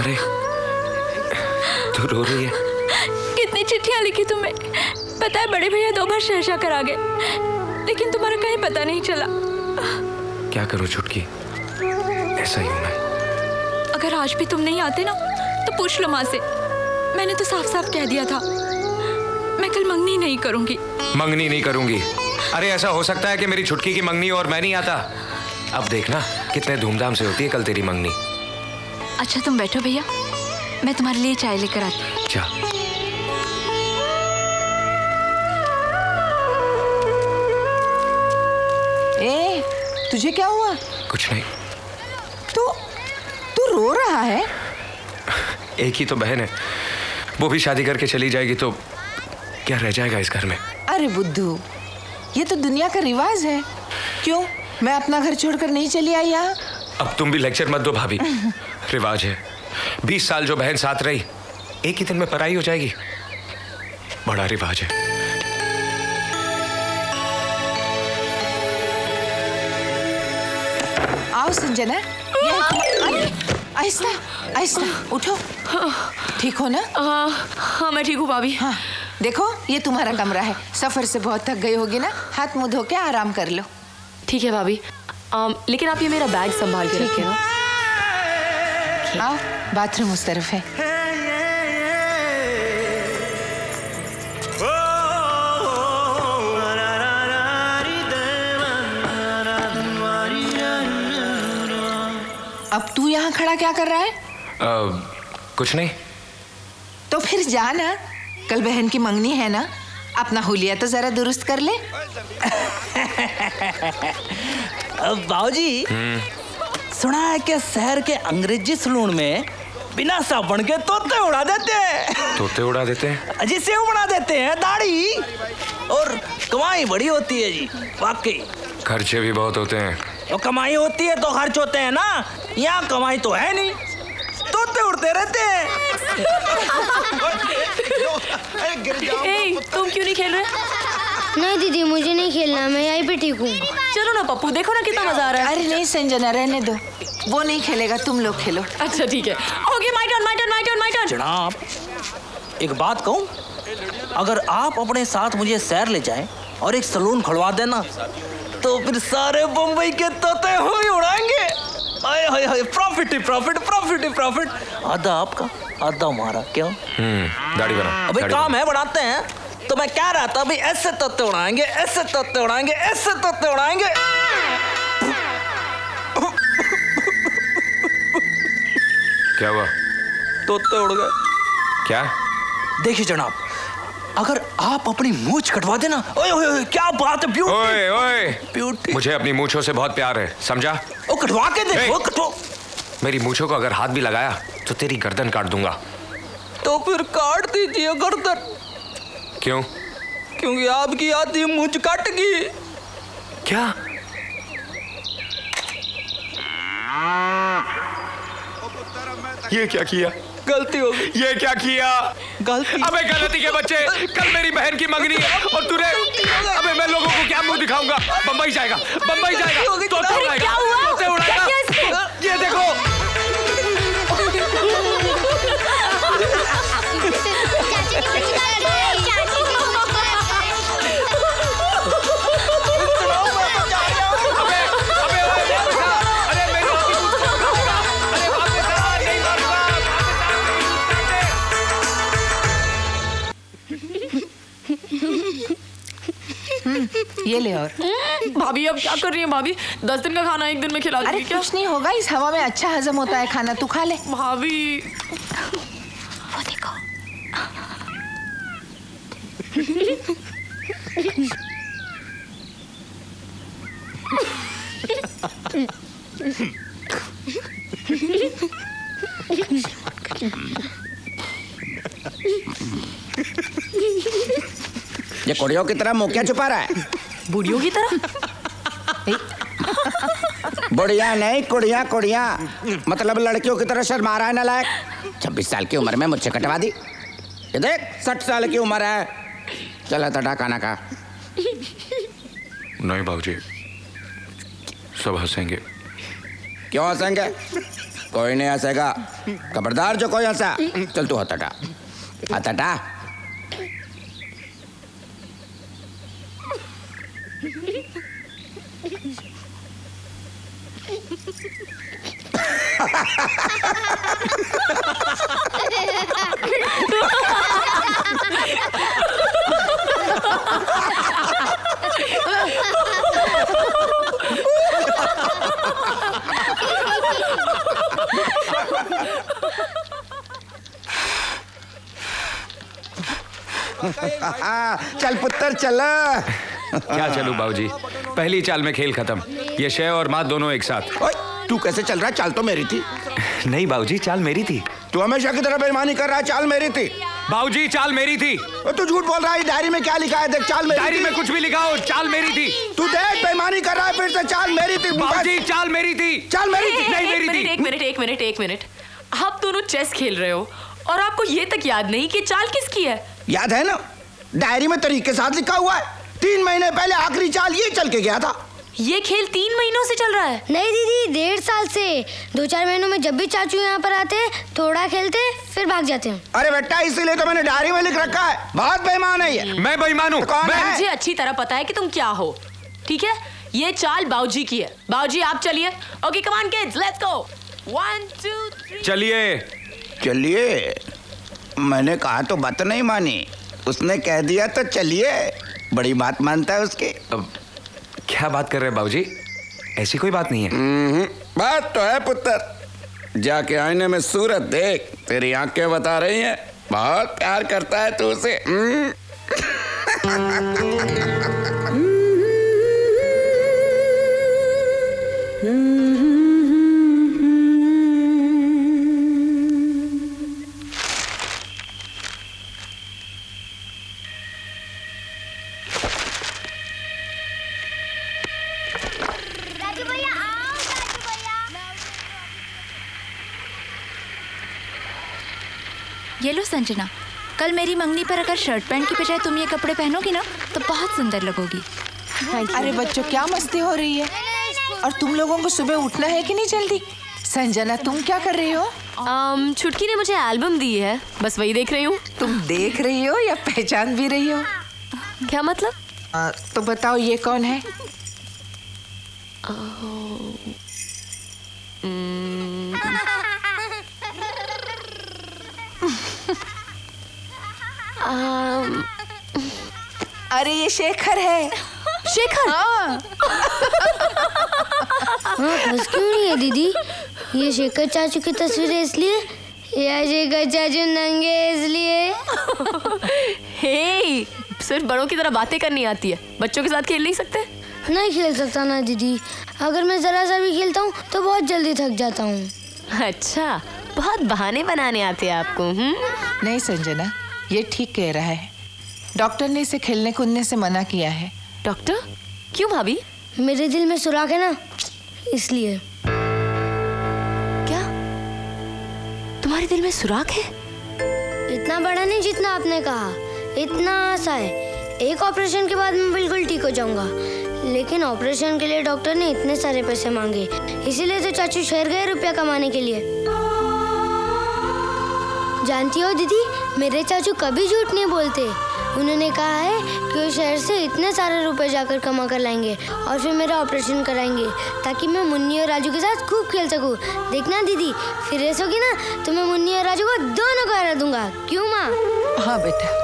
अरे तू रो रही है? कितनी चिट्ठियां लिखी तुम्हें, पता है बड़े भैया 2 बार शहजा करा गए, लेकिन तुम्हारा कहीं पता नहीं चला। क्या करूं छुटकी, ऐसा ही हूं मैं। अगर आज भी तुम नहीं आते ना तो पूछ लो माँ से। मैंने तो साफ साफ कह दिया था मैं कल मंगनी नहीं करूंगी। मंगनी नहीं करूंगी? अरे ऐसा हो सकता है कि मेरी छुटकी की मंगनी और मैं नहीं आता? अब देखना कितने धूमधाम से होती है कल तेरी मंगनी। अच्छा तुम बैठो भैया, मैं तुम्हारे लिए चाय लेकर आती हूँ। जा। ए, तुझे क्या हुआ? कुछ नहीं। तू रो रहा है? एक ही तो बहन है, वो भी शादी करके चली जाएगी तो क्या रह जाएगा इस घर में? अरे बुद्धू, ये तो दुनिया का रिवाज है। क्यों मैं अपना घर छोड़कर नहीं चली आई यहाँ? अब तुम भी लेक्चर मत दो भाभी। रिवाज है, 20 साल जो बहन साथ रही एक ही दिन में पराई हो जाएगी, बड़ा रिवाज है। आओ संजना, आहिस्ता आहिस्ता उठो। ठीक हो ना? हाँ मैं ठीक हूँ भाभी। हाँ देखो, ये तुम्हारा कमरा है। सफर से बहुत थक गई होगी ना, हाथ मुंह धो के आराम कर लो। ठीक है भाभी, लेकिन आप ये मेरा बैग संभाल के रखें ना। आओ, बाथरूम उस तरफ है। अब तू यहाँ खड़ा क्या कर रहा है? कुछ नहीं। तो फिर जा ना, कल बहन की मंगनी है ना, अपना हुलिया तो जरा दुरुस्त कर ले। बाबूजी, सुना है कि शहर के अंग्रेजी सलून में बिना साबुन के तोते उड़ा देते हैं। तोते उड़ा देते हैं? अजी सेव बना देते हैं, दाढ़ी, और कमाई बड़ी होती है जी, वाकई। खर्चे भी बहुत होते हैं। तो कमाई होती है तो खर्च होते हैं ना, यहाँ कमाई तो है नहीं, तोते उड़ते रहते हैं। तुम क्यों नहीं खेल रहे? नहीं दीदी, मुझे नहीं खेलना, मैं यहीं पे ठीक हूँ। चलो ना पप्पू, देखो ना कितना मजा आ रहा है। अरे नहीं संजना, रहने दो, वो नहीं खेलेगा, तुम लोग खेलो। अच्छा ठीक है, okay, my turn my turn my turn my turn. जनाब, एक बात कहूँ, अगर आप अपने साथ मुझे शहर ले जाएं और एक सलून खुलवा देना तो फिर सारे बम्बई के तोते हम ही उड़ाएंगे। हाय हाय हाय, प्रॉफिट ही प्रॉफिट, प्रॉफिट ही प्रॉफिट। आधा आपका आधा हमारा, क्यों? दाढ़ी बना। अबे काम है, बनाते हैं। तो मैं कह रहा था अभी ऐसे तोते उड़ाएंगे, ऐसे तोते उड़ाएंगे, ऐसे तोते उड़ाएंगे। क्या हुआ? तोते उड़ गए। क्या? देखिए जनाब, अगर आप अपनी मूंछ कटवा देना। ओए ओए ओए, क्या बात है, ब्यूटी। ओए ओए, ब्यूटी। मुझे अपनी मूंछों से बहुत प्यार है, समझा? ओ कटवा के देखो, कटवा। मेरी मूंछों को अगर हाथ भी लगाया तो तेरी गर्दन काट दूंगा। तो फिर काट दीजिए गर्दन। क्यों? क्योंकि आपकी आधी मूंछ कट गई। क्या? ये क्या किया? गलती हो गई। ये क्या किया? गलती। अबे गलती के बच्चे, कल मेरी बहन की मंगनी है और तूने, अबे मैं लोगों को क्या मुंह दिखाऊंगा? बंबई जाएगा, बंबई जाएगा, तोते उड़ाएगा, तोते उड़ाएगा। ये देखो। ये ले। और भाभी अब क्या कर रही है भाभी? 10 दिन का खाना एक दिन में खिला दूंगी क्या? कुछ नहीं होगा, इस हवा में अच्छा हजम होता है खाना, तू खा ले। भाभी वो देखो। ये कुड़ियों की तरह मुंह क्या छुपा रहा है? बुढ़ियों की तरह? बुढ़िया नहीं, कुड़िया कुड़िया, मतलब लड़कियों की तरह शर्मा रहा है नालायक। 26 साल की उम्र में मुझसे कटवा दी। ये देख, 60 साल की उम्र है। चला था खाना का। नहीं बाबूजी, सब हंसेंगे। क्यों हंसेंगे? कोई नहीं हंसेगा। खबरदार जो कोई हंसा, चल तू हाथ हटा, हाथ हटा। चल पुत्र चल। क्या चलूं बाबूजी, पहली चाल में खेल खत्म। ये शय और माँ दोनों एक साथ। ओए, तू कैसे चल रहा है? चाल तो मेरी थी। नहीं बाबूजी, चाल मेरी थी। तू हमेशा की तरह बेईमानी कर रहा है। चाल मेरी थी बाबूजी, चाल मेरी थी। तू झूठ बोल रहा है। डायरी में क्या लिखा है देख। चाल मेरी डायरी में कुछ भी लिखा हो, चाल मेरी थी। तू देख बेईमानी कर रहा है फिर से। चाल मेरी थी बाबूजी, चाल मेरी थी। चाल मेरी थी। नहीं मेरी थी। एक मिनट। आप दोनों चेस खेल रहे हो और आपको ये तक याद नहीं कि चाल किसकी है? याद है ना, डायरी में तारीख के साथ लिखा हुआ है। 3 महीने पहले आखिरी चाल ये चल के गया था। ये खेल 3 महीनों से चल रहा है? नहीं दीदी, 1.5 साल से। 2-4 महीनों में जब भी चाचू यहाँ पर आते थोड़ा खेलते फिर भाग जाते हैं। अरे बेटा, इसीलिए तो मैंने डायरी में लिख रखा है। बहुत बेईमान है ये। मैं बेईमान हूँ? मुझे अच्छी तरह पता है कि तुम क्या हो। ठीक है, ये चाल बाबूजी की है। बाबूजी आप चलिए। Okay come on kids, let's go. 1 2 3। चलिए। मैंने कहा तो बात नहीं मानी। उसने कह दिया तो चलिए। बड़ी बात मानता है उसकी। क्या बात कर रहे हैं बाबूजी? ऐसी कोई बात नहीं है। बात तो है पुत्र। जाके आईने में सूरत देख, तेरी आंखें बता रही हैं बहुत प्यार करता है तू उसे। ये लो संजना, कल मेरी मंगनी पर अगर शर्ट पैंट की बजाय तुम ये कपड़े पहनोगी ना तो बहुत सुंदर लगोगी। अरे बच्चों, क्या मस्ती हो रही है? और तुम लोगों को सुबह उठना है कि नहीं जल्दी? संजना, तुम क्या कर रही हो? छुटकी ने मुझे एल्बम दी है, बस वही देख रही हूँ। तुम देख रही हो या पहचान भी रही हो? क्या मतलब? तो बताओ ये कौन है? अरे ये शेखर है। शेखर? हाँ, बस क्यों नहीं है दीदी? ये शेखर चाचू की तस्वीरें इसलिए या शेखर चाचू नंगे इसलिए? हे, सिर्फ बड़ों की तरह बातें करनी आती है, बच्चों के साथ खेल नहीं सकते? नहीं खेल सकता ना दीदी। अगर मैं जरा सा भी खेलता हूँ तो बहुत जल्दी थक जाता हूँ। अच्छा, बहुत बहाने बनाने आते हैं आपको। नहीं संजना, ये ठीक कह रहा है। डॉक्टर ने इसे खेलने कूदने से मना किया है। डॉक्टर? क्यों भाभी? मेरे दिल में सुराख है ना, इसलिए। क्या तुम्हारे दिल में सुराख है? इतना बड़ा नहीं जितना आपने कहा, इतना सा है। एक ऑपरेशन के बाद मैं बिल्कुल ठीक हो जाऊंगा, लेकिन ऑपरेशन के लिए डॉक्टर ने इतने सारे पैसे मांगे, इसीलिए तो चाचू शहर गए रुपया कमाने के लिए। जानती हो दीदी, मेरे चाचू कभी झूठ नहीं बोलते। उन्होंने कहा है कि वो शहर से इतने सारे रुपए जाकर कमा कर लाएंगे और फिर मेरा ऑपरेशन कराएंगे ताकि मैं मुन्नी और राजू के साथ खूब खेल सकूं। देखना दीदी, फिर रेस होगी ना तो मैं मुन्नी और राजू को दोनों को हरा दूंगा। क्यों माँ? हाँ बेटा।